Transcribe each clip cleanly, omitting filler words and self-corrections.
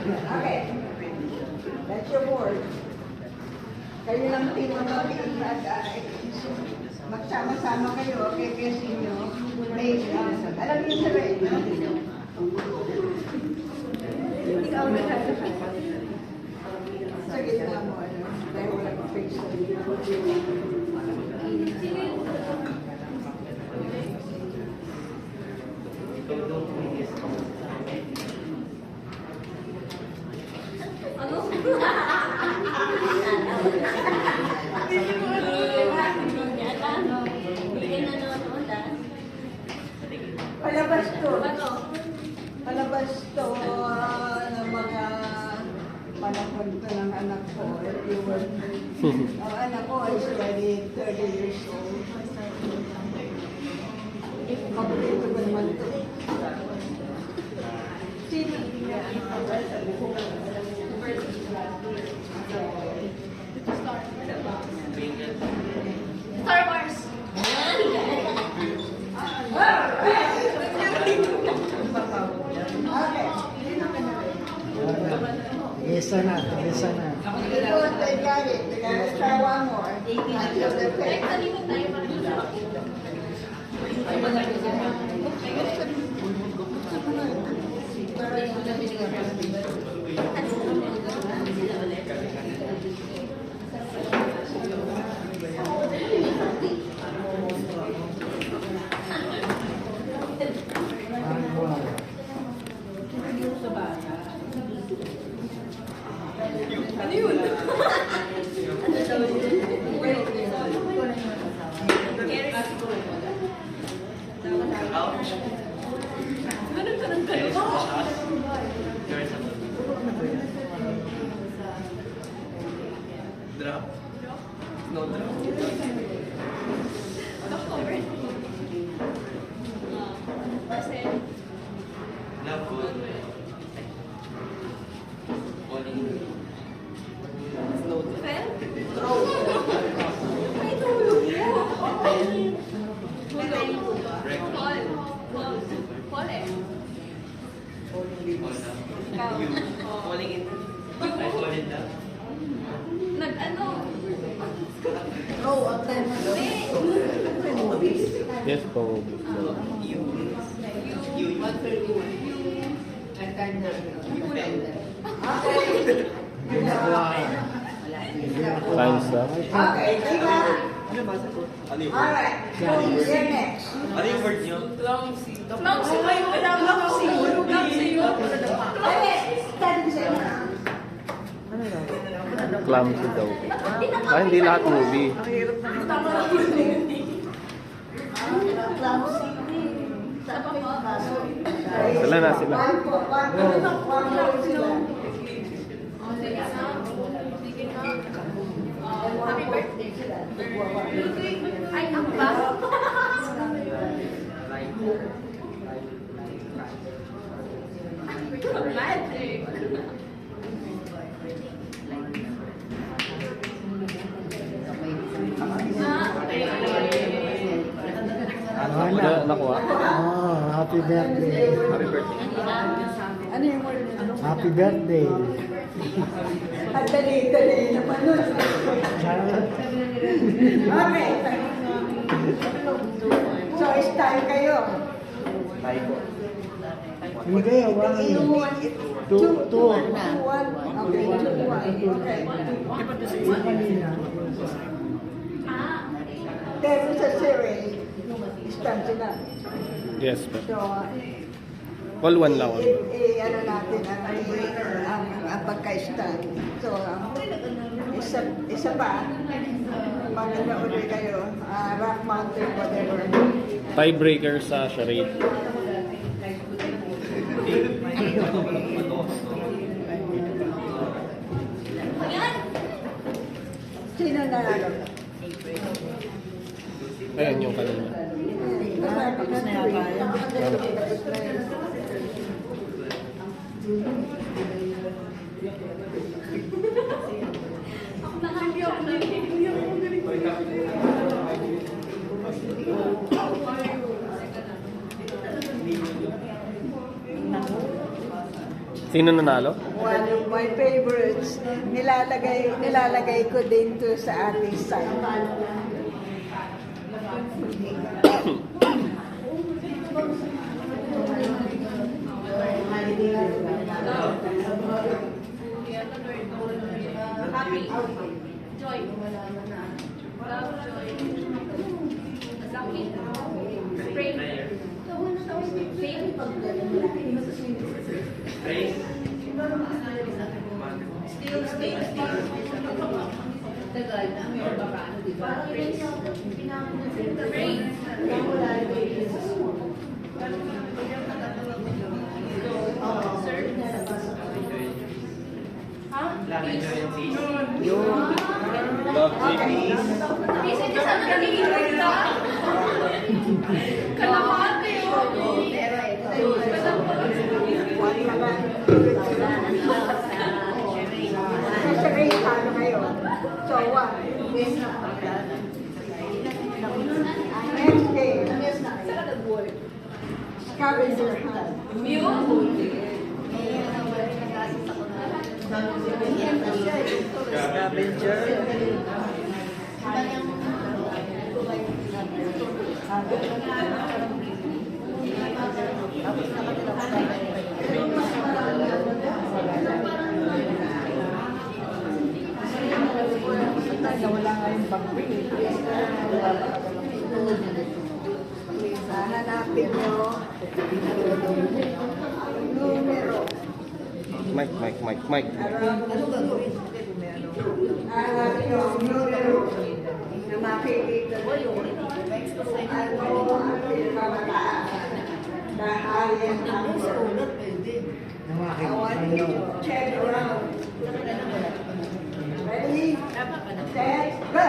Okay. That's your board. Kayo lang team ang magsama-sama kayo, okay, kasi nyo. May, alam niyo sa rin, no? Ikaw na tayo. Sa gitna mo, ano? Dahil walang face. Palabas to. Palabas to ng mga panahon to ng anak ko. Ang anak ko is already 30 years old. Paborito ko naman to. Sino? Star Wars. Isa na, isa na. They got it. They got to try one more. Until they're finished. Ano yun? Ganun ka ng ganun. Drop? No drop. October. Kasi, Love good. Falling. Snow drop. Fel? Ay, tulog mo. Tulog. Paul. Paul eh. Ikaw. Falling in. I fall in love. Nag-ano? Oh, ang time na Yes po. Time's up. Okay, diba? Ano yung word? Alright, you're next. Ano yung word niyo? Flongsi. Ay, wala Flongsi. Flongsi yun. Okay, study sa inyo. Clumsy daw. Ah, hindi lahat movie. Tama lang yun. Clumsy. Sila na sila. One more sila. Happy birthday. Ay, ang ba? Magic. Wala, nakuha. Oh, happy birthday. Happy birthday. Ano yung word niya? Happy birthday. At dali naman nun. Okay. So, it's time kayo. Hindi, wala. Two. 2-1. Okay, 2-1. Okay. Pero sa series, stand sila. Yes po. So, All one lang. ano natin, ang pagka-stand. So, isa pa, maganda ulit kayo, Rock Mountain, whatever. Tiebreaker sa charade. Sino nanalo? Ayan yung kanina. Tapos na yata yan. Sino nanalo? One of my favorites. Nilalagay ko din to sa ating site. Happy. Joy. Love, joy. Lucky. Pray. Faith. Praise. Still, stay. Tagal na. Praise. Praise. Serve. Ha? Love and joy and peace. Love, joy, Peace, hindi sana nagiging ka. Kalahati, Sa rin, paano kayo? So, what? Next game. Scavenger hunt. Wala nga yung pag-break. Hanapin nyo ang numero. Mike. Hanapin nyo ang numero na makikita nyo. Ano ang pinakamataas na alien number. I want you to check around. Ready? Set, go!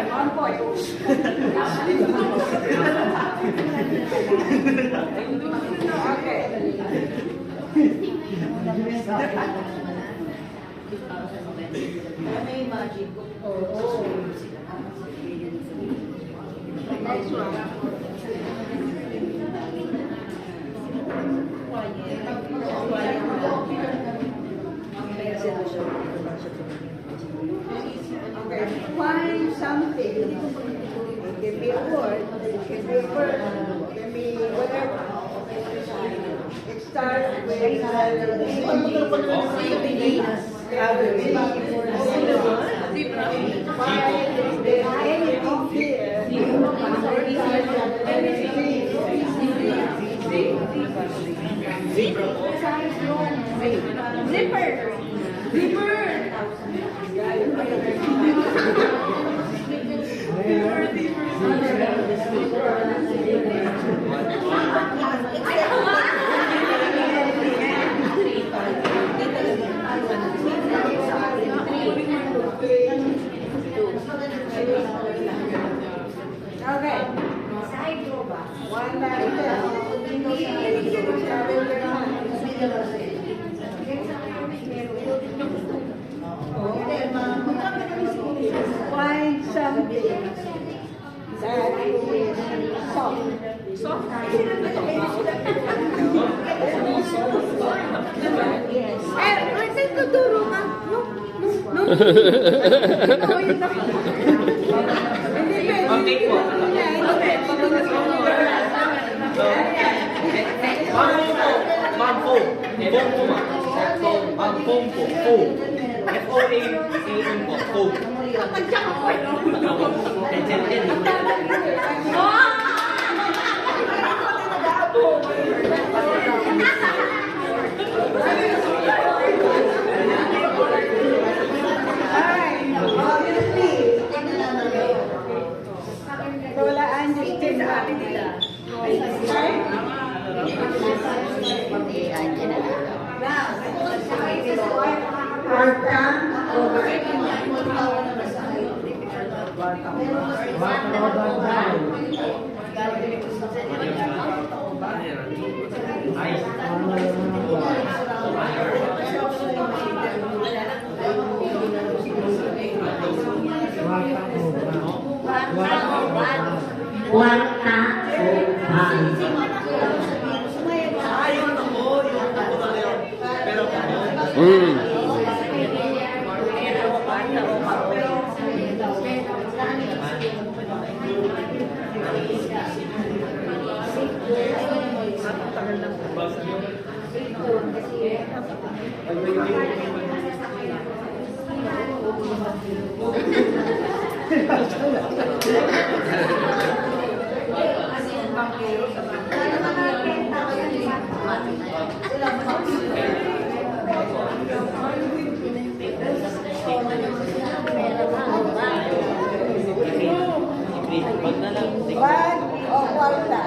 One point. Next one. Okay, find something. It can be a word, it can be a verb, it can be whatever. It starts with anything here. Okay. One find something that is soft. Yes. Pwede tuturo ka. No. Okay po. Mampo. F-O-A-M po. Foam. Walaan din sa atin nila. kwarta o bahay. Mm. Bag o kwarta?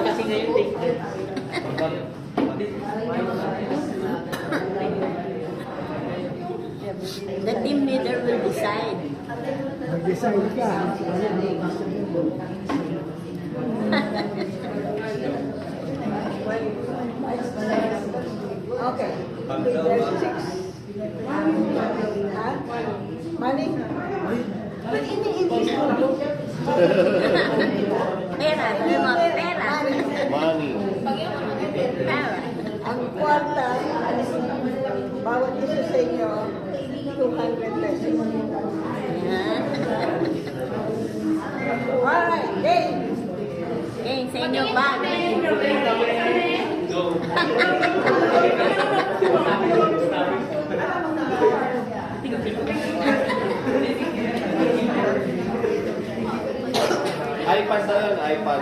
Kasi ngayon, take The team leader will decide. Mag-decide ka. Okay. There's 6. Ha? Money? Ba't ini-English mo? Pera, may mga pera. Money. Pera. Ang kwarta, bawat isa sa inyo, 200 pesos. Alright, game! Okay, sa inyo bag. iPad na yun, iPad.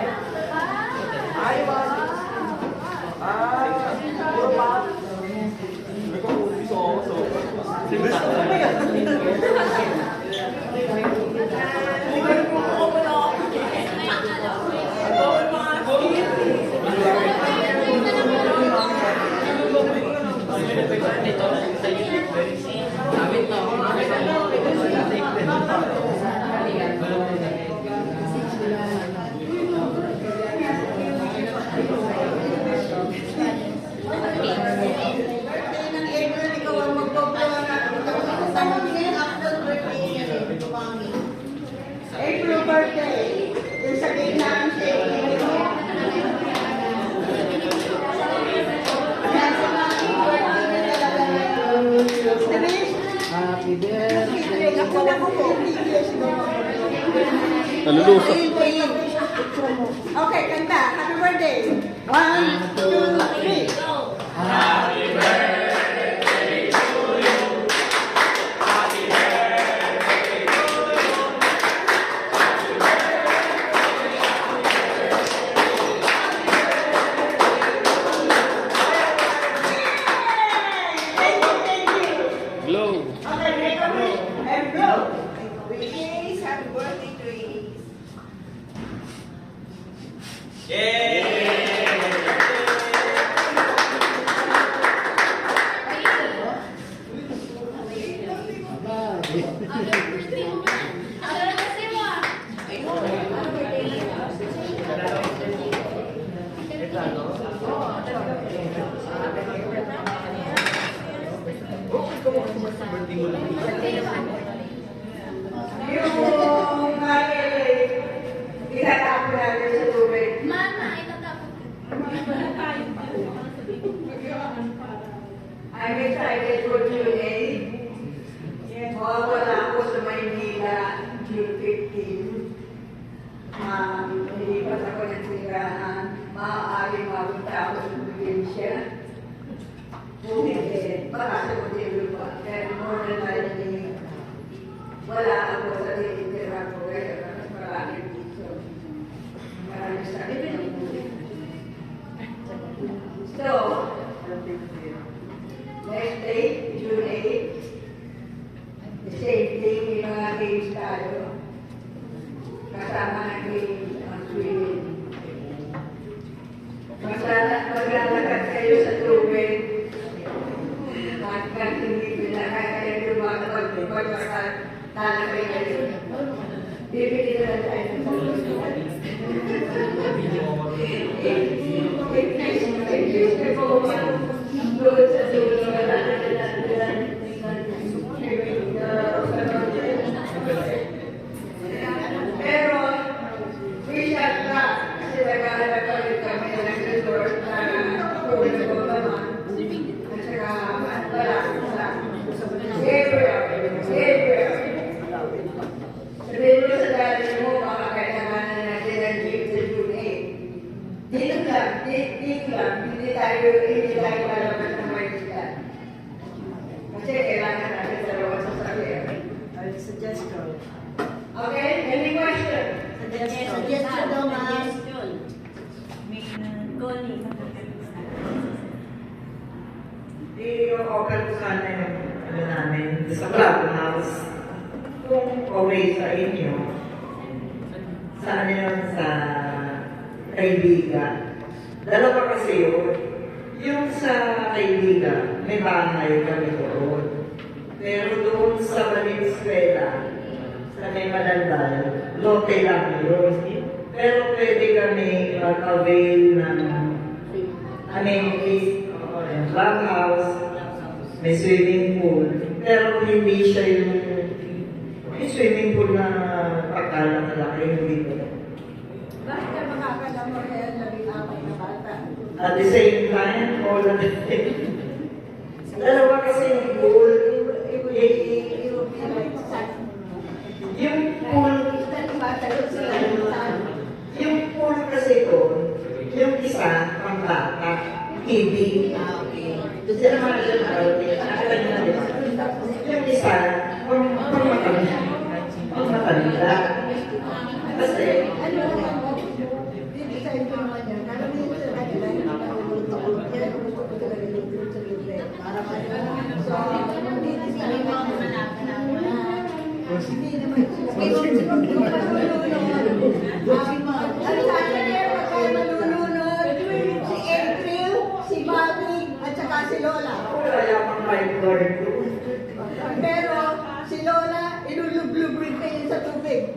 April birthday. Yung sa game namin siya. Happy birthday. Nalulusok. Okay, kanta. Happy birthday. 1, 2, 3. Glow. And go. Please, happy birthday to you. Yung itatapon natin sa tubig. I'm excited for June 8. Mawawala ako sa Maynila June 15. Nilipas ako ng tirahan. Maaaring mapunta ako sa probinsya. Kung hindi, baka sa Muntinlupa. Pero more than likely, wala ako sa tinitira ko. Kaya maraming dito. Maraming sakit ng buhay. So, next day, June 8, the same thing, may mga games tayo. Kasama ng games ang swimming. Maglalakad kayo sa tubig. At hindi pinakaya kayo lumakad, maglalakad kayo. Bibili na tayo ng pero, Richard na, kasi nag-aalala pa rin kami ng resort na tulad ko naman. At saka, Gabriel. Sabihin mo sa dati mo, baka kailangan natin ng jeep sa June 8. Dito lang, hindi tayo malaman ng Maynila. Kasi kailangan natin dalawang sasakyan. Suggestion. Okay, any question? Suggestion daw, ma'am. Connie. I-offer ko sana yung ano namin sa clubhouse. Kung okay sa inyo, saan yun sa kaibigan. Dalawa kasi yun. Yung sa kaibigan, may bahay kami doon. Pero doon sa Valenzuela, sa may Malandal, lote lang yun. Pero pwede kami mag-avail ng amenities, yung clubhouse, may swimming pool, pero hindi siya yung swimming pool na pagkalang malaki, hindi ko. Bakit ka makakalaman kaya labing-apat na bata? At the same time, all of it. Dalawa kasi yung pool, yung pool, yung pool kasi ko, yung isa, pang bata, TV. Kasi naman siya nakakala niya na diba? Yung isa, pang matanda. Kasi, Ano naman, i-design ko naman yan. Karamihan sa kanila, hindi na naluluto. Kaya gusto ko talaga niluluto sa libre. Para so, i-design ko naman hindi naman sila. Ano sana niya, pagka malulunod, si April, si Bobby, at saka si Lola. wala pang lifeguard doon. Pero si Lola, ilulublubrin kayo sa tubig.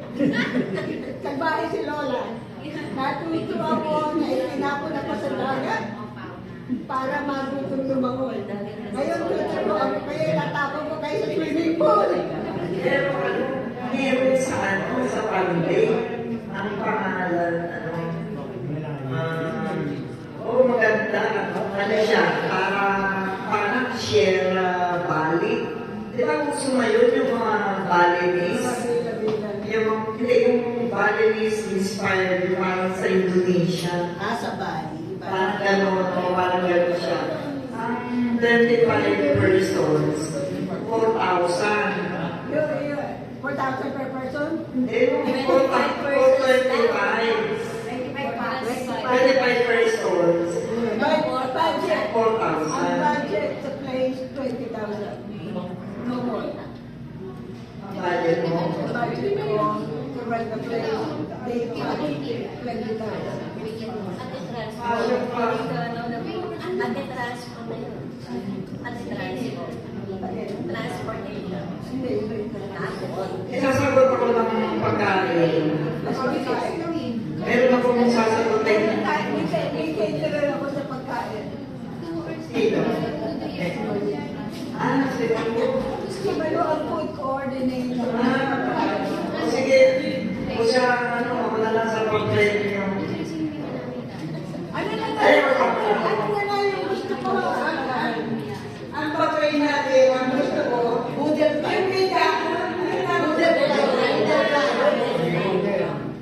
Nagbahay si Lola. Natuto ako na itinapon ako sa dagat para magutong lumangoy. Ngayon, tuto ako kayo, itatapon ko kayo sa swimming pool. Pero ano, meron sa ano, sa Pande, ang pangalan, maganda, ano siya, parang Sierra Valley. Di ba kung sumayon yung mga Balinese? Hindi, yung Balinese inspired, yung parang sa Indonesia. Sa Bali. Parang gano'n, parang gano'n siya. Ang 25 persons, 4,000. 4,000 per person? Hindi, 25 persons, Budget. 4,000. Ang budget sa place, 20,000. No more. Ang budget mo. Budget ko to rent the place, they charge 20,000. Ate-transpo na yun. Ate-transpo. Transportation. Hindi, ito. Isasagot ako ng pagkain. Meron ako mong sasagutin. May caterer ako sa pagkain. Sino? Sino po? Si Malo ang food coordinator. Sige, o siya, ako na lang sa pag-premyo. Ano na lang yung gusto ko? Ang pag-train natin, ang gusto ko, budget pa. Yung bida, budget pa.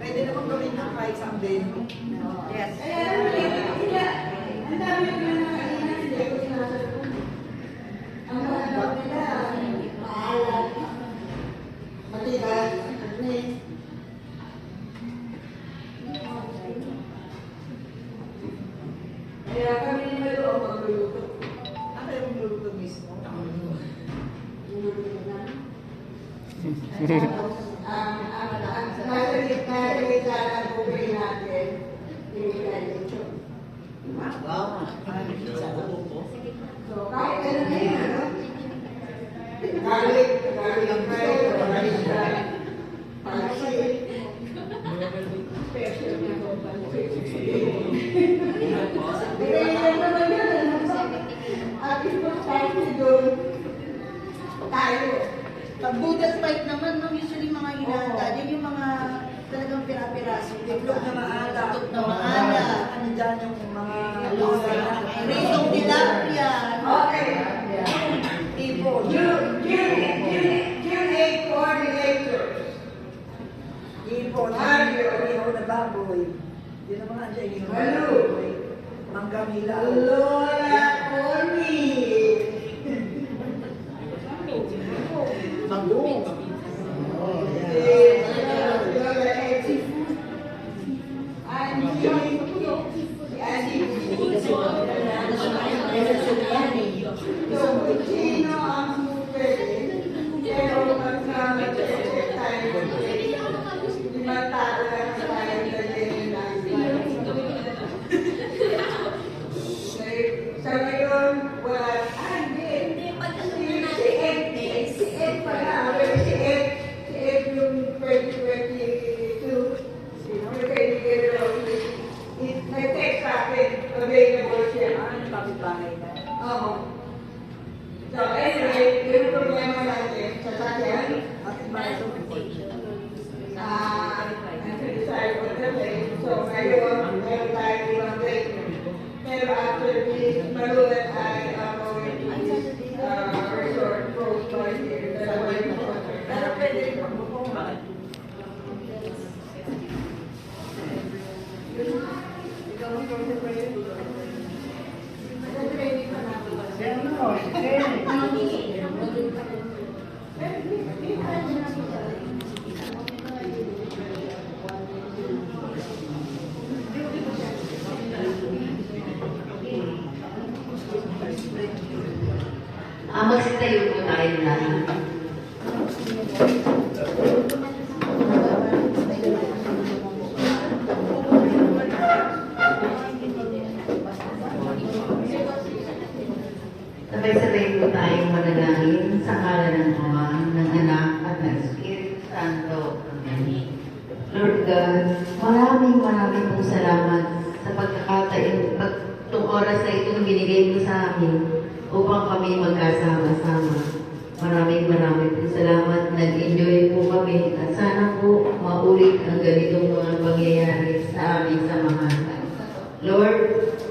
Pwede naman gawin ng fries someday. Yes. Ang dami ko na nakainan, hindi ko sinasagot. Ang mga nila, maalat, matigas, kaya kami ni Malo ang magluluto. Ako yung magluluto mismo. Luluto na. Nasa gitna ng buhay natin, pinigay ito. Wow. So, kahit ano na yun, ano? Garlic fried, garlic fried, pansit, Yan naman yan. At importante doon, tayo. Pag Buddha's fight naman, no, usually mga hinahanda, din yung mga talagang pira-piraso. Itlog na maala. Itlog na maala. Ano dyan yung mga Rizong tilapia. Okay. People. QA coordinators. People. Mario. Ihaw na baboy. Yun ang mga dyan. Ihaw na Malu. baboy. Manggamila. Lola Connie. Sino ang pwede? Pero magkakacheche tayo. Limang tao lang tayo dalhin natin. Sa ngayon, wala. Hindi. Si Ed pala. Si Ed yung 2022. Sino may kaibigan daw. May text sa akin. Available siya. Kapit-bahay na. Oo. So anyway, yung problema natin sa sakyan, decide what to take. So ngayon, meron tayo ibang treatment. Pero after this, Malu and I are going to resort close by here. Dalawa yung resort. Pero pwede rin magbubukan. Ikaw ang resort pa yun. Training pa natin. Magsitayo po tayo lahat. Sabay-sabay po tayong manalangin sa ngalan ng Ama, ng Anak, at ng Espiritu Santo. Amen. Lord God, maraming pong salamat sa pagkakataon, itong oras na itong binigay mo sa amin upang kami magkasama-sama. Maraming pong salamat. Nag-enjoy po kami at sana po maulit ang ganitong mga pangyayari sa aming samahan. Lord,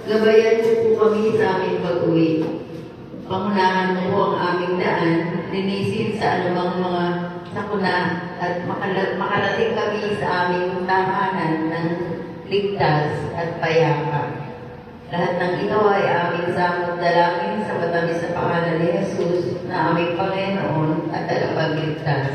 gabayan mo po kami sa aming pag-uwi. Pangunahan mo po ang aming daan, linisin sa anumang mga sakuna at makarating kami sa aming tahanan ng ligtas at payapa. Lahat ng ito ay aming samot dalangin sa matamis na pangalan ni Jesus na aming Panginoon at tagapagligtas.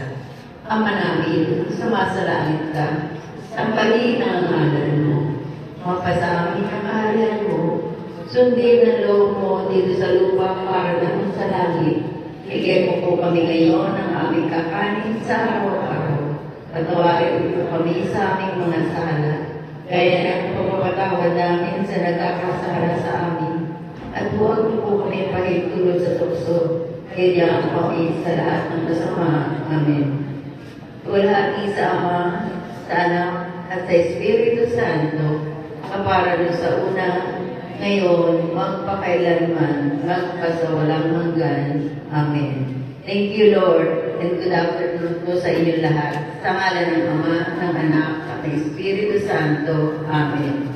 Ama namin, sumasalangit ka, sampahin ang ngalan mo, mapasa amin ang kaharian mo, sundin ang loob mo dito sa lupa para naman sa langit. Bigyan mo po kami ngayon ng aming kakanin sa araw-araw. Patawarin mo kami sa aming mga sala, gaya ng pagpapatawad namin sa nagkakasala sa amin. At huwag mo po kami pahintulot sa tukso, kaya ang kami sa lahat ng masama. Amen. Tulad sa Ama, sa Anak, at sa Espiritu Santo, kapara doon sa una, ngayon, magpakailanman, magpasawalang hanggan. Amen. Thank you, Lord, and good afternoon po sa inyong lahat. Sa ngalan ng Ama, ng Anak, at ng Espiritu Santo. Amen.